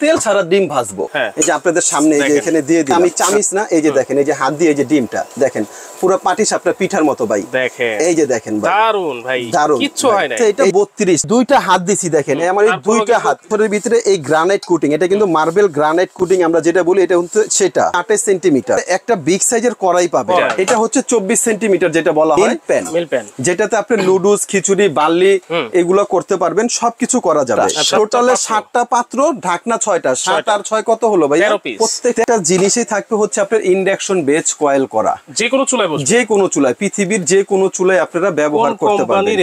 তেল ছাড়া ডিম ভাজবো। এই যে আপনাদের সামনে এই যে এখানে দিয়ে দিই আমি চামিচ না, এই যে দেখেন এই যে হাত দিয়ে এই যে ডিমটা দেখেন পুরো পাটিসাপটা পিঠার মতো ভাই। দেখেন এই যে দেখেন ভাই দারুন ভাই, দারুন কিচ্ছু হয় না। এটা 32 দুইটা হাত দিছি দেখেন আমার এই দুইটা হাতের ভিতরে এই গ্রানাইট কোটিং, এটা কিন্তু মার্বেল গ্রানাইট কোটিং আমরা যেটা বলি এটা হচ্ছে সেটা 28 সেন্টিমিটার একটা বিগ সাইজের কড়াই পাবে। এটা হচ্ছে 24 সেন্টিমিটার যেটা বলা হয় মিল প্যান, যেটাতে আপনি নুডলস খিচুড়ি বার্লি এগুলো করতে পারবেন, সবকিছু করা যাবে। টোটালে 7টা পাত্র, ঢাকনা 6টা, 7 আর 6 কত হলো ভাই? প্রত্যেকটা জিনিসই থাকবে হচ্ছে আপনার ইন্ডাকশন বেজ কয়েল করা, যে কোনো চুলায় বসবে, যে কোনো চুলায়, পৃথিবীর যে কোনো চুলায় আপনারা ব্যবহার করতে পারবেন।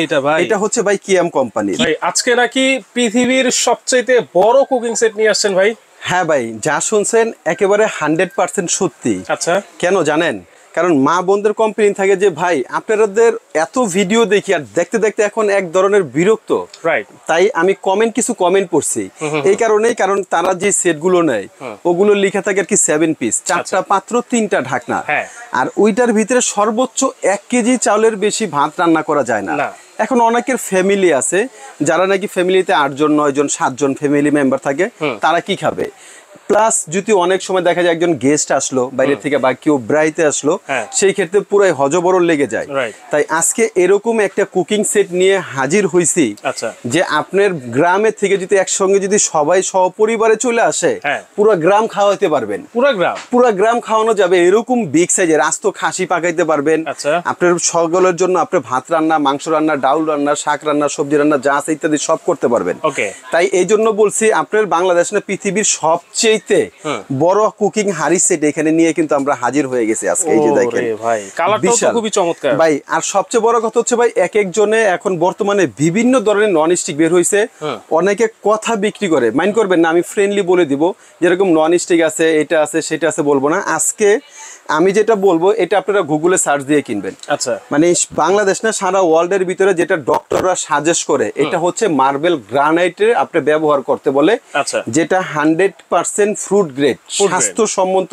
এটা হচ্ছে ভাই কিয়াম কোম্পানির। ভাই আজকে নাকি পৃথিবীর সবচেয়ে বড় কুকিং সেট নিয়ে আসছেন ভাই? হ্যাঁ ভাই, যা শুনছেন একেবারে 100% সত্যি। আচ্ছা কেন জানেন? কারণ মা বোনদের কমপ্লেইন থাকে যে ভাই আপনাদের এত ভিডিও দেখি আর দেখতে দেখতে এখন এক ধরনের বিরক্ত, তাই আমি কিছু কমেন্ট পড়ছি এই কারণেই, কারণ তারা যে সেটগুলো নেয় ওগুলো লেখা থাকে আর কি 7 পিস, 4টা পাত্র 3টা ঢাকনা, আর ওইটার ভিতরে সর্বোচ্চ 1 কেজি চাউলের বেশি ভাত রান্না করা যায় না। এখন অনেকের ফ্যামিলি আছে যারা নাকি ফ্যামিলিতে 8 জন 9 জন 7 জন ফ্যামিলি মেম্বার থাকে, তারা কি খাবে? প্লাস যদি অনেক সময় দেখা যায় একজন গেস্ট আসলো বাইরে থেকে বা কেউ ব্রাইতে আসলো, সেই ক্ষেত্রে পুরাই হজবরল লেগে যায়। তাই আজকে এরকম একটা কুকিং সেট নিয়ে হাজির হইছি যে আপনার গ্রামে থেকে যদি একসঙ্গে যদি সবাই সপরিবারে চলে আসে পুরো গ্রাম খাওয়াইতে পারবেন, পুরো গ্রাম খাওয়ানো যাবে। এরকম বিগ সাইজের আস্ত খাসি পাকাইতে পারবেন আপনার সকলের জন্য। আপনি ভাত রান্না, মাংস রান্না, ডাউল রান্না, শাক রান্না, সবজি রান্না যা আছে ইত্যাদি সব করতে পারবেন। তাই এই জন্য বলছি আপনার বাংলাদেশ না পৃথিবীর সবচেয়ে বড় কুকিং হাড়ি সেট এখানে নিয়ে কিন্তু আমরা হাজির হয়ে গেছি আজকে। এই যে দেখেন ভাই, কালারটাও তো খুবই চমৎকার ভাই। আর সবচেয়ে বড় কথা হচ্ছে ভাই এক একজনে এখন বর্তমানে বিভিন্ন ধরনের নন স্টিক বের হইছে, অনেকে কথা বিক্রি করে, মাইন্ড করবেন না, আমি ফ্রেন্ডলি বলে দিব যেরকম নন স্টিক আছে, এটা আছে, সেটা আছে বলবো না। আজকে আমি যেটা বলবো এটা আপনারা গুগলে সার্চ দিয়ে কিনবেন। আচ্ছা, মানে বাংলাদেশ না সারা ওয়ার্ল্ডের ভিতরে যেটা ডক্টররা সাজেস্ট করে এটা হচ্ছে মার্বেল গ্রানাইটের আপনি ব্যবহার করতে বলে, যেটা 100% ফ্রুট গ্রেড, স্বাস্থ্যসম্মত,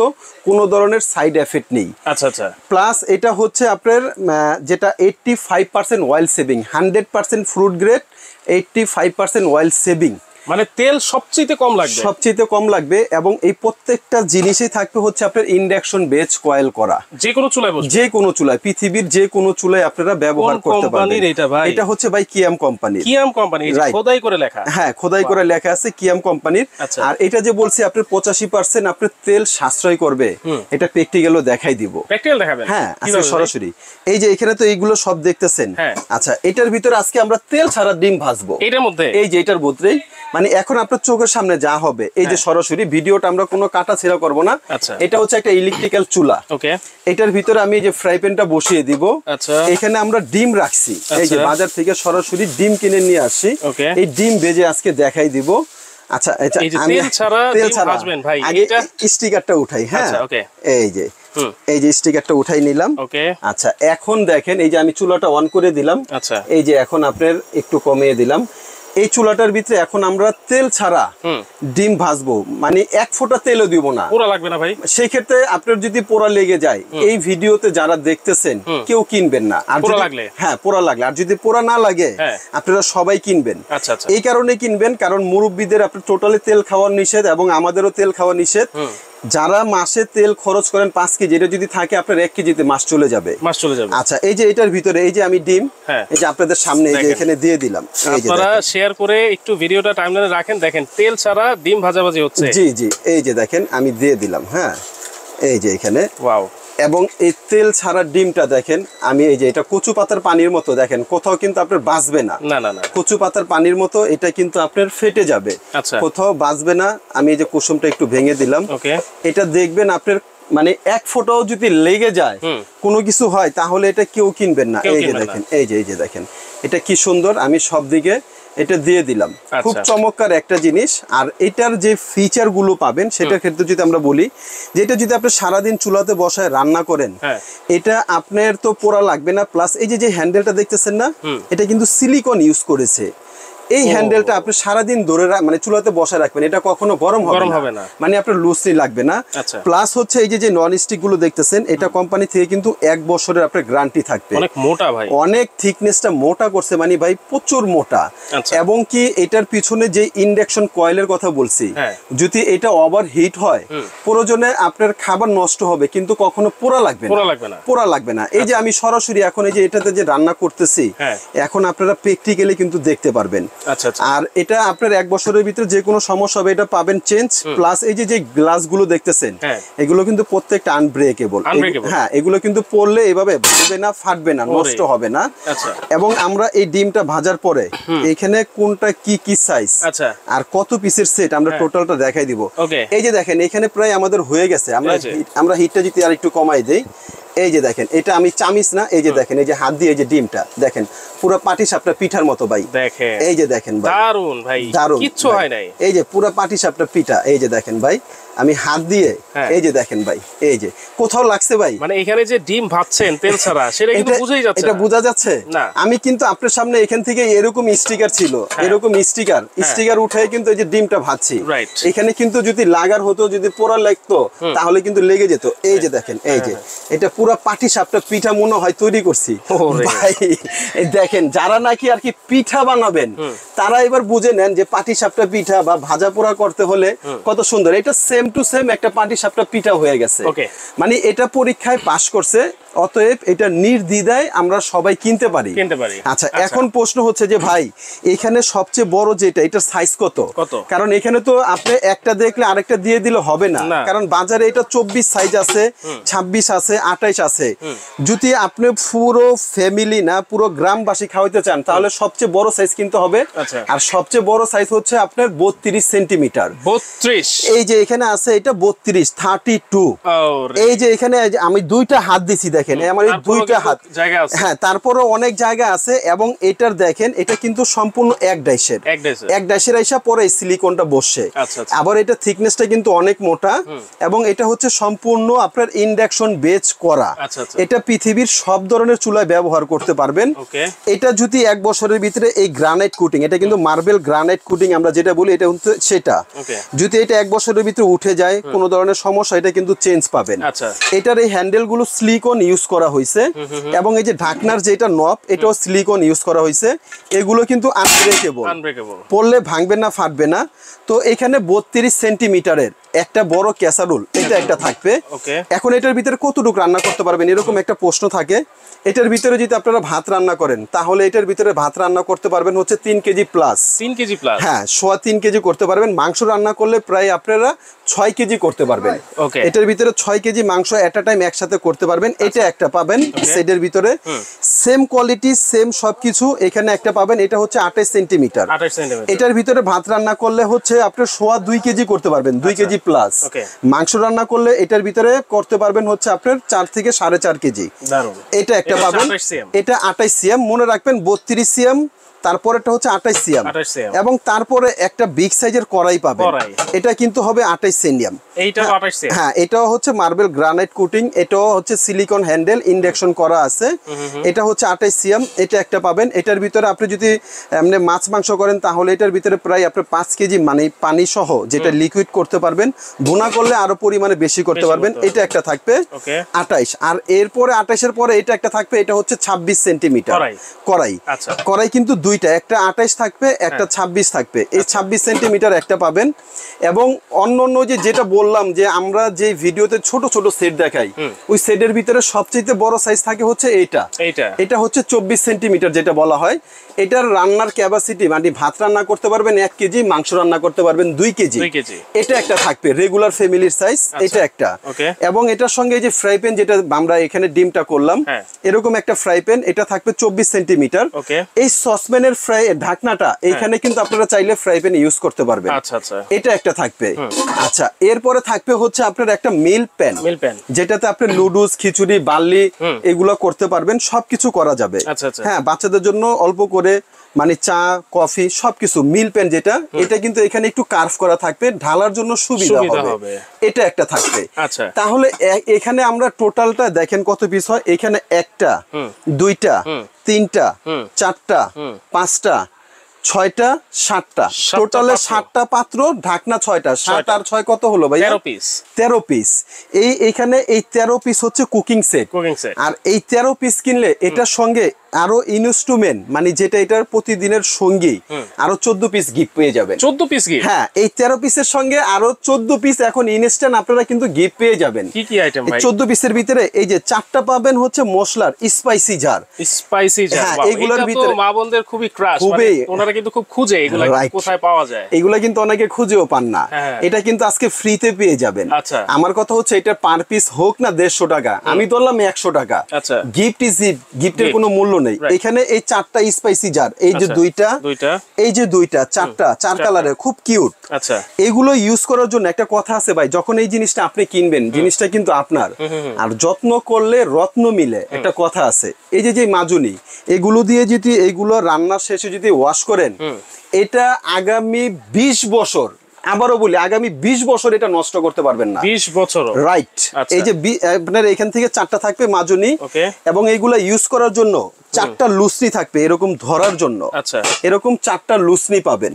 কোনো ধরনের সাইড এফেক্ট নেই। আচ্ছা আচ্ছা। প্লাস এটা হচ্ছে আপনার যেটা 85% oil saving, 100% fruit grade, 85% oil saving, মানে তেল সবচেয়ে কম লাগবে, সবচেয়ে কম লাগবে। এবং এই প্রত্যেকটা জিনিসই থাকবে হচ্ছে আপনার ইন্ডাকশন বেজ কয়েল করা, যে কোনো চুলায় বসবে, যে কোনো চুলায়, পৃথিবীর যে কোনো চুলায় আপনারা ব্যবহার করতে পারবেন। এটা হচ্ছে ভাই কিয়াম কোম্পানির। কিয়াম কোম্পানি, খোদাই করে লেখা। হ্যাঁ, খোদাই করে লেখা আছে কিয়াম কোম্পানির। আর এটা যে বলছি আপনার 85% আপনার তেল সাশ্রয় করবে, এটা প্র্যাকটিক্যালও দেখাই দিব। প্র্যাকটিক্যাল দেখাবেন? হ্যাঁ, আজকে সরাসরি। এই যে এখানে তো এইগুলো সব দেখতেছেন। আচ্ছা, এটার ভিতরে আজকে আমরা তেল ছাড়া ডিম ভাজবো এটার মধ্যে। এই যে এটার মধ্যেই, মানে এখন আপনার চোখের সামনে যা হবে এই যে সরাসরি ভিডিওটা আমরা কোনো কাটা ছেঁড়া করব না। এটা হচ্ছে একটা ইলেকট্রিক্যাল চুলা। এটার ভিতরে আমি এই যে ফ্রাই প্যানটা বসিয়ে দিব। এখানে আমরা ডিম রাখছি, এই যে বাজার থেকে সরাসরি ডিম কিনে নিয়ে আসছি। এই ডিম ভেজে আজকে দেখাই দিব। আচ্ছা, আমি তেল ছাড়া ভাজবেন ভাই। আগে স্টিকারটা উঠাই। হ্যাঁ, এই যে স্টিকারটা উঠাই নিলাম। আচ্ছা, এখন দেখেন এই যে আমি চুলাটা অন করে দিলাম। এই যে এখন আপনার একটু কমিয়ে দিলাম। এই চুলাটার ভিতরে এখন আমরা তেল ছাড়া ডিম ভাজবো, মানে 1 ফোঁটা তেলও দিব না। পোড়া লাগবে না ভাই? সেই ক্ষেত্রে আপনার যদি পোড়া লেগে যায়, এই ভিডিওতে যারা দেখতেছেন কেউ কিনবেন না। আর পোড়া লাগলে, হ্যাঁ পোড়া লাগলে, আর যদি পোড়া না লাগে আপনারা সবাই কিনবেন। এই কারণে কিনবেন কারণ মুরব্বীদের আপনার টোটালি তেল খাওয়া নিষেধ এবং আমাদেরও তেল খাওয়া নিষেধ। যারা মাসে তেল খরচ করেন 5 কেজি, এটা যদি থাকে আপনার 1 কেজিতে মাস চলে যাবে। আচ্ছা, এই যে এটার ভিতরে এই যে আমি ডিম এই যে আপনাদের সামনে এই যে এখানে দিয়ে দিলাম। আপনারা শেয়ার করে একটু ভিডিওটা টাইমলাইনে রাখেন, দেখেন তেল ছাড়া ডিম ভাজাভাজি হচ্ছে। জি জি, এই যে দেখেন আমি দিয়ে দিলাম। হ্যাঁ, এই যে এখানে ওয়াও। এবং এই তেল ছাড়া ডিমটা দেখেন আমি এই যে এটা কচু পাতার পানির মতো, দেখেন কোথাও কিন্তু আপনার বাঁচবে না। কচু পাতার পানির মতো এটা কিন্তু আপনার ফেটে যাবে, কোথাও বাঁচবে না। আমি এই যে কুসুমটা একটু ভেঙে দিলাম। এটা দেখবেন আপনার মানে 1 ফোঁটাও যদি লেগে যায়, কোনো কিছু হয়, তাহলে এটা কেউ কিনবেন না। এই যে দেখেন, এই যে দেখেন এটা কি সুন্দর, আমি সব দিকে এটা দিয়ে দিলাম। খুব চমৎকার একটা জিনিস। আর এটার যে ফিচার গুলো পাবেন সেটার ক্ষেত্রে যদি আমরা বলি, যেটা যদি আপনি সারাদিন চুলাতে বসায় রান্না করেন, এটা আপনার তো পোড়া লাগবে না। প্লাস এই যে হ্যান্ডেলটা দেখতেছেন না, এটা কিন্তু সিলিকন ইউজ করেছে। এই হ্যান্ডেলটা আপনি সারাদিন ধরে মানে চুলাতে বসায় রাখবেন, এটা কখনো গরম হবে না, মানে আপনার লুজলি লাগবে না। প্লাস হচ্ছে এই যে নন স্টিক গুলো দেখতেছেন, এটা কোম্পানি থেকে কিন্তু 1 বছরের আপনার গ্যারান্টি থাকবে। অনেক মোটা ভাই, অনেক থিকনেসটা মোটা করছে, মানে ভাই প্রচুর মোটা। এবং কি এটার পিছনে যে ইন্ডাকশন কয়েলের কথা বলছি, যদি এটা ওভার হিট হয় প্রয়োজনে আপনার খাবার নষ্ট হবে, কিন্তু কখনো পোড়া লাগবে না। এই যে আমি সরাসরি এখন এই যে এটাতে যে রান্না করতেছি, এখন আপনারা প্র্যাকটিক্যালি কিন্তু দেখতে পারবেন। আর এটা আপনার 1 বছরের ভিতরে যে কোনো সমস্যা হবে এটা পাবেন চেঞ্জ। প্লাস এই যে গ্লাস গুলো দেখতেছেন, এগুলো কিন্তু প্রত্যেকটা আনব্রেকেবল। হ্যাঁ, এগুলো কিন্তু পড়লে এভাবে ভাঙবে না, ফাটবে না, নষ্ট হবে না। এবং আমরা এই ডিমটা ভাজার পরে এখানে কোনটা কি কি সাইজ আর কত পিসের সেট আমরা টোটালটা দেখাই দিব। এই যে দেখেন এখানে প্রায় আমাদের হয়ে গেছে। আমরা হিটটা যদি আর একটু কমাই দেই, এই যে দেখেন এটা আমি চামিচ না, এই যে দেখেন এই যে হাত দিয়ে এই যে ডিমটা দেখেন পুরো পাটিসাপটা পিঠার মতো ভাই। দেখেন এই যে দেখেন ভাই, দারুন ভাই, দারুন, কিচ্ছু হয় নাই। এই যে পুরো পাটিসাপটা পিঠা, এই যে দেখেন ভাই আমি হাত দিয়ে, এই যে দেখেন ভাই, এই যে কোথাও লাগছে ভাই, মানে এখানে যে ডিম ভাজছেন তেল ছাড়া সেটা কিন্তু বুঝাই যাচ্ছে, এটা বোঝা যাচ্ছে না। আমি কিন্তু আপনার সামনে এখান থেকে এরকম স্টিকার ছিল, এরকম স্টিকার উঠাই কিন্তু এই যে ডিমটা ভাজছি। এখানে কিন্তু যদি লাগার হতো, যদি পোড়া লাগতো তাহলে কিন্তু লেগে যেত। এই যে দেখেন এই যে এটা পুরো পাটিসাপটা পিঠা মনে হয় তৈরি করছি ভাই। এই দেখেন যারা নাকি আর কি পিঠা বানাবেন তারা এবার বুঝে নেন যে পাটিসাপটা পিঠা বা ভাজা পোড়া করতে হলে কত সুন্দর। এটা সেম টু সেম একটা পাটিসাপটা পিঠা হয়ে গেছে, মানে এটা পরীক্ষায় পাশ করছে। অতএব এটা নির্দ্বিধায় আমরা সবাই কিনতে পারি। আচ্ছা, এখন প্রশ্ন হচ্ছে যে ভাই এখানে সবচেয়ে বড় যেটা, এটার সাইজ কত? কারণ এখানে তো আপনি একটা দেখলে আরেকটা দিয়ে দিলে হবে না, কারণ বাজারে এটা 24 সাইজ আছে, 26 আছে, 28 আছে। যদি আপনি পুরো ফ্যামিলি না পুরো গ্রামবাসী খাওয়াইতে চান তাহলে সবচেয়ে বড় সাইজ কিনতে হবে। আর সবচেয়ে বড় সাইজ হচ্ছে আপনার 32 সেন্টিমিটার। 32, এই যে এখানে আছে এটা 32, 32। এই যে এখানে আমি দুইটা হাত দিছি, দেখেন আমার এই দুইটা হাত জায়গা আছে। হ্যাঁ, তারপরও অনেক জায়গা আছে। এবং এটার দেখেন এটা কিন্তু সম্পূর্ণ এক ডাইসের আইসা পরে সিলিকনটা বসে। আবার এটা থিকনেসটা কিন্তু অনেক মোটা, এবং এটা হচ্ছে সম্পূর্ণ আপনার ইন্ডাকশন বেজ করা। এটা পৃথিবীর সব ধরনের চুলায় ব্যবহার করতে পারবেন। এটা যদি 1 বছরের ভিতরে এই গ্রানাইট কোটিং, এটা কিন্তু মার্বেল গ্রানাইট কোটিং আমরা যেটা বলি, এটা হচ্ছে সেটা। যদি এটা 1 বছরের ভিতরে উঠে যায় কোনো ধরনের সমস্যা, এটা কিন্তু চেঞ্জ পাবেন। এটার এই হ্যান্ডেল গুলো সিলিকন ইউজ করা হয়েছে, এবং এই যে ঢাকনার যেটা নব এটাও সিলিকন ইউজ করা হয়েছে। এগুলো কিন্তু আনব্রেকেবল, পড়লে ভাঙবে না, ফাটবে না। তো এখানে 32 সেন্টিমিটারের একটা বড় ক্যাসারোল এটা একটা থাকবে। এখন এটার ভিতরে কতটুকু রান্না করতে পারবেন এরকম একটা প্রশ্ন থাকে। এটার ভিতরে যদি আপনারা ভাত রান্না করেন তাহলে এটার ভিতরে ভাত রান্না করতে পারবেন হচ্ছে 3 কেজি প্লাস। 3 কেজি প্লাস, হ্যাঁ, 3 কেজি করতে পারবেন। মাংস রান্না করলে প্রায় আপনারা 6 কেজি করতে পারবেন। এটার ভিতরে 6 কেজি মাংস এট আ টাইম একসাথে করতে পারবেন। এটা একটা পাবেন সেটের ভিতরে, সেম কোয়ালিটি সেম সবকিছু। এখানে একটা পাবেন, এটা হচ্ছে 28 সেন্টিমিটার। এটার ভিতরে ভাত রান্না করলে হচ্ছে আপনার 2.5 কেজি করতে পারবেন, 2 কেজি প্লাস। মাংস রান্না করলে এটার ভিতরে করতে পারবেন হচ্ছে আপনার 4 থেকে 4.5 কেজি। এটা একটা পাবেন, এটা 28 সিএম, মনে রাখবেন 32 সিএম, তারপরেটা হচ্ছে 28 সিএম, এবং তারপরে একটা বিগ সাইজের কড়াই পাবেন। এটা কিন্তু হবে 28 সিএম। হ্যাঁ, এটাও হচ্ছে মার্বেল গ্রানাইট কোটিং, এটাও হচ্ছে সিলিকন হ্যান্ডেল, ইন্ডাকশন করা আছে। এটা হচ্ছে 28 সিএম, এটা একটা পাবেন। এটার ভিতরে আপনি যদি এমনি মাছ মাংস করেন তাহলে এটার ভিতরে প্রায় আপনি 5 কেজি মানে পানি সহ যেটা লিকুইড করতে পারবেন, ভুনা করলে আরো পরিমাণে বেশি করতে পারবেন। এটা একটা থাকবে 28। আর এরপরে 28 এর পরে এটা একটা থাকবে, এটা হচ্ছে 26 সেন্টিমিটার কড়াই। কড়াই কিন্তু দুইটা, একটা 28 থাকবে, একটা 26 থাকবে। এই 26 সেন্টিমিটার একটা পাবেন। এবং অন্য যেটা বললাম যে আমরা যে ভিডিওতে ছোট ছোট সেট দেখাই, ওই সেটের ভিতরে সবচেয়ে বড় সাইজ থাকে হচ্ছে এটা হচ্ছে 24 সেন্টিমিটার যেটা বলা হয়। এটার রান্নার ক্যাপাসিটি মানে ভাত রান্না করতে পারবেন 1 কেজি, মাংস রান্না করতে পারবেন 2 কেজি। এটা একটা থাকবে রেগুলার ফ্যামিলির সাইজ, এটা একটা। এবং এটার সঙ্গে এই যে ফ্রাই প্যান যেটা আমরা এখানে ডিমটা করলাম, এরকম একটা ফ্রাই প্যান, এটা থাকবে 24 সেন্টিমিটার। এই সসপ্যানের ফ্রাই ঢাকনাটা এখানে কিন্তু আপনারা চাইলে ফ্রাই প্যান ইউজ করতে পারবেন। এটা একটা থাকবে। আচ্ছা, এরপরে থাকবে হচ্ছে আপনার একটা মিল প্যান, যেটাতে আপনি নুডলস, খিচুড়ি, বার্লি এগুলো করতে পারবেন, সবকিছু করা যাবে। হ্যাঁ, বাচ্চাদের জন্য অল্প করে মানে চা, কফি সবকিছু। মিল প্যান যেটা, এটা কিন্তু এখানে একটু কার্ভ করা থাকবে, ঢালার জন্য সুবিধা হবে। এটা একটা থাকবে। তাহলে এখানে আমরা টোটালটা দেখেন কত পিস হয়। এখানে 1টা, 2টা, 3টা, 4টা, 5টা, 6টা 7টা, টোটালে 7টা পাত্র, ঢাকনা 6টা, 7 আর 6 কত হলো ভাই? 13 পিস। 13 পিস। এইখানে এই 13 পিস হচ্ছে কুকিং সেট। আর এই 13 পিস কিনলে এটার সঙ্গে আরো ইনস্ট্রুমেন্ট, মানে যেটা এটার প্রতিদিনের সঙ্গী, আরো 14 পিস গিফট পেয়ে যাবেন। 14 পিস গিফট? হ্যাঁ, এই 13 পিসের সঙ্গে আরো 14 পিস এখন ইনস্ট্যান্ট আপনারা কিন্তু গিফট পেয়ে যাবেন। কি কি আইটেম ভাই? 14 পিসের ভিতরে এই যে 4টা পাবেন হচ্ছে মশলার স্পাইসি জার। স্পাইসি জার, হ্যাঁ, এগুলোর ভিতরে মা বোনদের খুবই ক্রাশ, মানে ওনারা কিন্তু খুব খুঁজে এগুলা কোথায় পাওয়া যায়। এগুলা কিন্তু অনেকে খুঁজেও পান না, এটা কিন্তু আজকে ফ্রিতে পেয়ে যাবেন। আচ্ছা, আমার কথা হচ্ছে এটা পার পিস হোক না 150 টাকা, আমি ধরলাম 100 টাকা। আচ্ছা, গিফট ইজ গিফটের কোনো মূল্য নেই। এখানে এই 4টা স্পাইসি জার, এই যে দুইটা, এই যে দুইটা, 4টা 4 কালারের, খুব কিউট। আচ্ছা, এগুলো ইউজ করার জন্য একটা কথা আছে ভাই, যখন এই জিনিসটা আপনি কিনবেন, জিনিসটা কিন্তু আপনার, আর যত্ন করলে রত্ন মিলে, একটা কথা আছে। এই যে মাজুনি, এগুলো দিয়ে যদি এইগুলো রান্নার শেষে যদি ওয়াশ করেন, এটা আগামী 20 বছর, আবারও বলি আগামী 20 বছর এটা নষ্ট করতে পারবেন না। 20 বছর, রাইট। এই যে আপনার এখান থেকে 4টা থাকবে মাজুনি, এবং এইগুলা ইউজ করার জন্য 4টা লুসনি থাকবে এরকম ধরার জন্য। আচ্ছা, এরকম 4টা লুসনি পাবেন।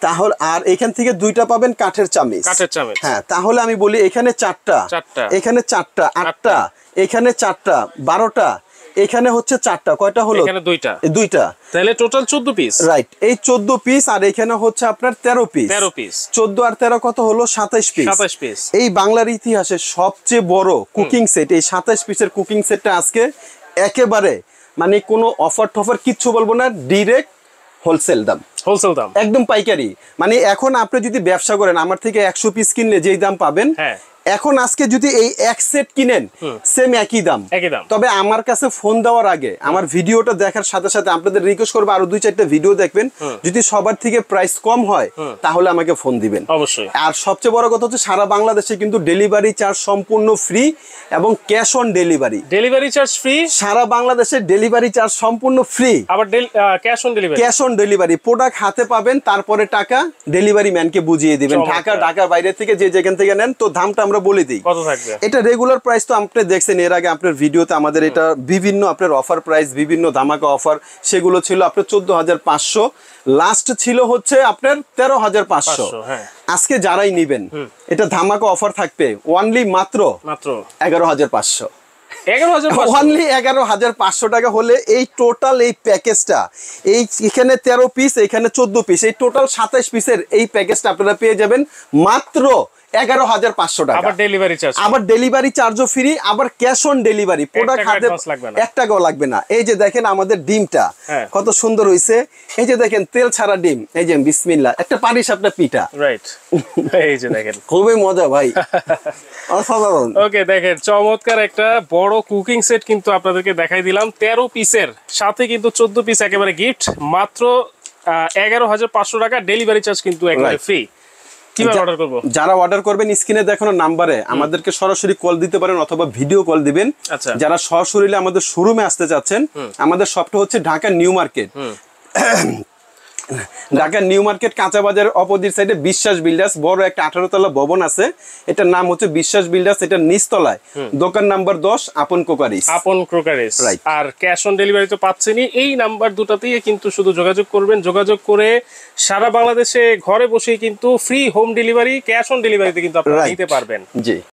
তাহলে আর এখান থেকে 2টা পাবেন কাঠের চামিচ। হ্যাঁ, তাহলে আমি বলি এখানে 4টা, এখানে 4টা, 8টা, এখানে 4টা, 12টা, এখানে হচ্ছে 4টা, কয়টা হলো? এখানে 2টা, 2টা, তাহলে টোটাল 14 পিস। রাইট, এই 14 পিস, আর এখানে হচ্ছে আপনার 13 পিস। 14 আর 13 কত হলো? 27 পিস। 27 পিস। এই বাংলার ইতিহাসে সবচেয়ে বড় কুকিং সেট, এই 27 পিসের কুকিং সেটটা আজকে একেবারে, মানে কোনো অফার টফার কিচ্ছু বলবো না, ডিরেক্ট হোলসেল দাম, একদম পাইকারি। মানে এখন আপনি যদি ব্যবসা করেন, আমার থেকে 100 পিস কিনলে যেই দাম পাবেন, এখন আজকে যদি এই এক সেট কিনেন, সেম একই দাম। তবে আমার কাছে ফোন দেওয়ার আগে, আমার ভিডিওটা দেখার সাথে সাথে আপনাদের রিকোয়েস্ট করবো আরো 2-4টা ভিডিও দেখবেন। যদি সবার থেকে প্রাইস কম হয়, তাহলে আমাকে ফোন দিবেন অবশ্যই। আর সবচেয়ে বড় কথা হচ্ছে সারা বাংলাদেশে কিন্তু ডেলিভারি চার্জ সম্পূর্ণ ফ্রি, এবং cash on delivery. Delivery charge free, সারা বাংলাদেশে ডেলিভারি চার্জ সম্পূর্ণ ফ্রি। আবার ক্যাশ অন ডেলিভারি, প্রোডাক্ট হাতে পাবেন, তারপরে টাকা ডেলিভারি ম্যানকে বুঝিয়ে দিবেন। ঢাকার বাইরে থেকে যে যেখান থেকে নেন, তো দামটা আমরা বলে দিই। কত থাকবে? এটা রেগুলার প্রাইস তো আপনি দেখছেন এর আগে আপনার ভিডিওতে, আমাদের এটা বিভিন্ন আপনার অফার প্রাইস, বিভিন্ন ধামাকা অফার, সেগুলো ছিল আপনার 14,500, লাস্ট ছিল হচ্ছে আপনার 13,500। আজকে যারাই নিবেন, এটা ধামাকা অফার থাকবে অনলি মাত্র 11,500। 11,500 টাকা হলে এই টোটাল এই প্যাকেজটা, এই এখানে 13 পিস, এখানে 14 পিস, এই টোটাল 27 পিসের এই প্যাকেজটা আপনারা পেয়ে যাবেন মাত্র 11,500 টাকা। আবার ডেলিভারি চার্জও ফ্রি, আবার ক্যাশ অন ডেলিভারি। প্রোডাক্ট হাতে 1 টাকাও লাগবে না। এই যে দেখেন আমাদের ডিমটা কত সুন্দর হইছে, এই যে দেখেন তেল ছাড়া ডিম, এই যে বিসমিল্লাহ, একটা পারিস আপনার পিঠা। রাইট, এই যে দেখেন খুবই মজা ভাই, অসাধারণ। ওকে, দেখেন চমৎকার একটা বড় কুকিং সেট কিন্তু আপনাদেরকে দেখাই দিলাম 13 পিসের সাথে, কিন্তু 14 পিস একেবারে গিফট, মাত্র 11,500 টাকা। ডেলিভারি চার্জ কিন্তু একেবারে ফ্রি। যারা অর্ডার করবেন স্ক্রিনে দেখানো নাম্বারে আমাদেরকে সরাসরি কল দিতে পারেন, অথবা ভিডিও কল দিবেন। যারা সরাসরি আমাদের শোরুমে আসতে চাচ্ছেন, আমাদের শপটা হচ্ছে Dhaka new market, Dhaka new market কাঁচা বাজারের অপোজিট সাইডে বিশ্বাস বিল্ডার্স, বড় একটা 18 তলা ভবন আছে, এটার নাম হচ্ছে বিশ্বাস বিল্ডার্স। এটার নিচতলায় দোকান নাম্বার 10 আপন ক্রোকারিস। আর ক্যাশ অন ডেলিভারি তো পাচ্ছেনই, এই নাম্বার দুটাতেই কিন্তু শুধু যোগাযোগ করবেন। যোগাযোগ করে সারা বাংলাদেশে ঘরে বসেই কিন্তু free home delivery, cash on ডেলিভারিতে কিন্তু আপনারা নিতে পারবেন। জি।